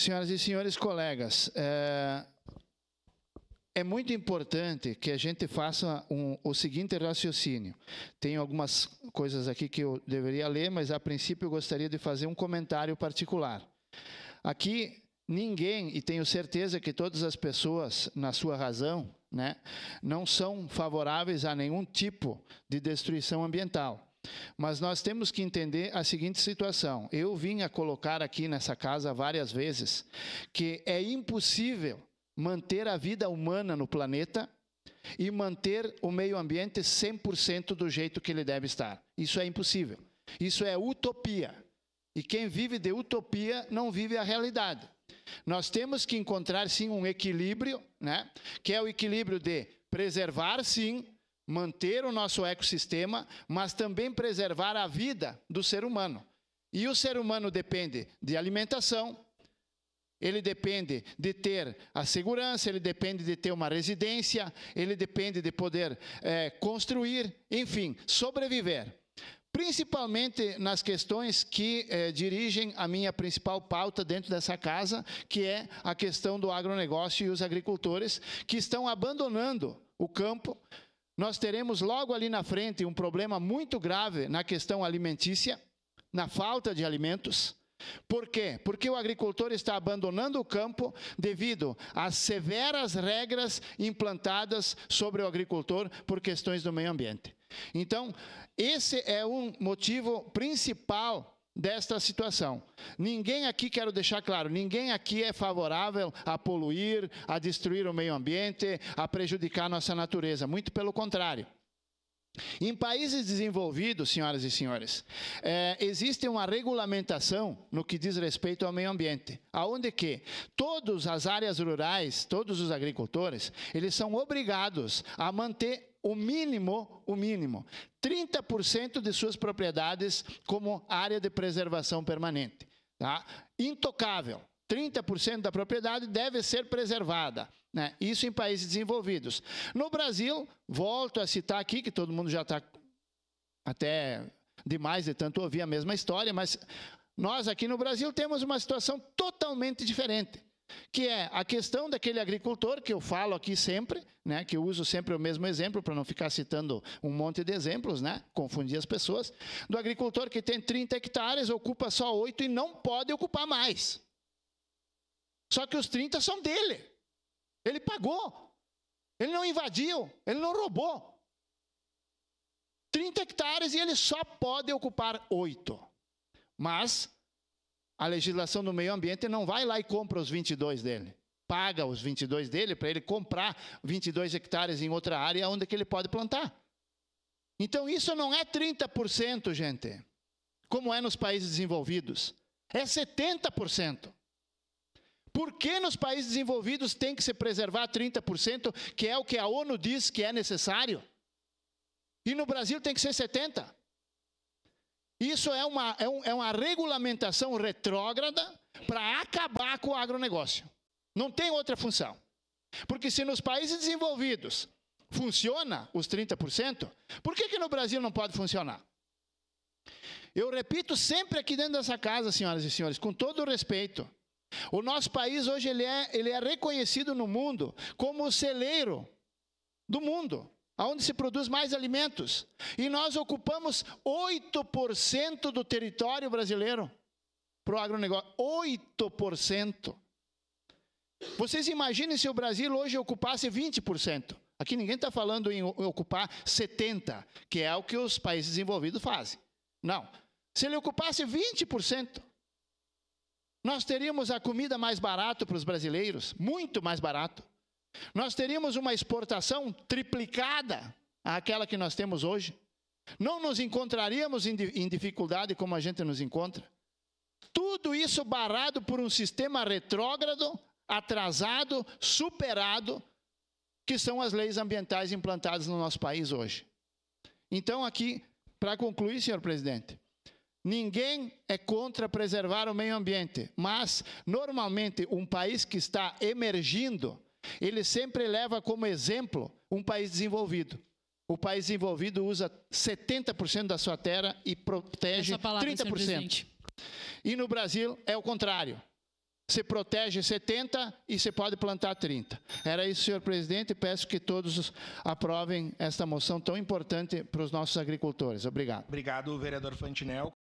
Senhoras e senhores colegas, é muito importante que a gente faça o seguinte raciocínio. Tem algumas coisas aqui que eu deveria ler, mas a princípio eu gostaria de fazer um comentário particular. Aqui ninguém, e tenho certeza que todas as pessoas, na sua razão, né, não são favoráveis a nenhum tipo de destruição ambiental. Mas nós temos que entender a seguinte situação. Eu vim a colocar aqui nessa casa várias vezes que é impossível manter a vida humana no planeta e manter o meio ambiente 100% do jeito que ele deve estar. Isso é impossível. Isso é utopia. E quem vive de utopia não vive a realidade. Nós temos que encontrar, sim, um equilíbrio, né? Que é o equilíbrio de preservar, sim, manter o nosso ecossistema, mas também preservar a vida do ser humano. E o ser humano depende de alimentação, ele depende de ter a segurança, ele depende de ter uma residência, ele depende de poder construir, enfim, sobreviver. Principalmente nas questões que dirigem a minha principal pauta dentro dessa casa, que é a questão do agronegócio e os agricultores que estão abandonando o campo. Nós teremos logo ali na frente um problema muito grave na questão alimentícia, na falta de alimentos. Por quê? Porque o agricultor está abandonando o campo devido às severas regras implantadas sobre o agricultor por questões do meio ambiente. Então, esse é um motivo principal desta situação. Ninguém aqui, quero deixar claro, ninguém aqui é favorável a poluir, a destruir o meio ambiente, a prejudicar a nossa natureza, muito pelo contrário. Em países desenvolvidos, senhoras e senhores, existe uma regulamentação no que diz respeito ao meio ambiente, aonde que todas as áreas rurais, todos os agricultores, eles são obrigados a manter o mínimo, 30% de suas propriedades como área de preservação permanente. Tá? Intocável. 30% da propriedade deve ser preservada, né? Isso em países desenvolvidos. No Brasil, volto a citar aqui, que todo mundo já está até demais de tanto ouvir a mesma história, mas nós aqui no Brasil temos uma situação totalmente diferente, que é a questão daquele agricultor, que eu falo aqui sempre, né, que eu uso sempre o mesmo exemplo, para não ficar citando um monte de exemplos, né, confundir as pessoas, do agricultor que tem 30 hectares, ocupa só 8 e não pode ocupar mais. Só que os 30 são dele. Ele pagou. Ele não invadiu. Ele não roubou. 30 hectares e ele só pode ocupar 8. Mas a legislação do meio ambiente não vai lá e compra os 22 dele. Paga os 22 dele para ele comprar 22 hectares em outra área onde que ele pode plantar. Então isso não é 30%, gente, como é nos países desenvolvidos. É 70%. Por que nos países desenvolvidos tem que se preservar 30%, que é o que a ONU diz que é necessário? E no Brasil tem que ser 70%. Isso é uma regulamentação retrógrada para acabar com o agronegócio. Não tem outra função. Porque se nos países desenvolvidos funciona os 30%, por que no Brasil não pode funcionar? Eu repito sempre aqui dentro dessa casa, senhoras e senhores, com todo o respeito, o nosso país hoje ele é reconhecido no mundo como o celeiro do mundo, onde se produz mais alimentos. E nós ocupamos 8% do território brasileiro para o agronegócio. 8%. Vocês imaginem se o Brasil hoje ocupasse 20%. Aqui ninguém está falando em ocupar 70%, que é o que os países desenvolvidos fazem. Não. Se ele ocupasse 20%, nós teríamos a comida mais barata para os brasileiros, muito mais barato. Nós teríamos uma exportação triplicada àquela que nós temos hoje. Não nos encontraríamos em dificuldade como a gente nos encontra. Tudo isso barrado por um sistema retrógrado, atrasado, superado, que são as leis ambientais implantadas no nosso país hoje. Então aqui, para concluir, senhor presidente, ninguém é contra preservar o meio ambiente, mas, normalmente, um país que está emergindo, ele sempre leva como exemplo um país desenvolvido. O país desenvolvido usa 70% da sua terra e protege 30%. E no Brasil é o contrário. você protege 70 e você pode plantar 30. Era isso, senhor presidente, e peço que todos aprovem esta moção tão importante para os nossos agricultores. Obrigado. Obrigado, vereador Fantinel.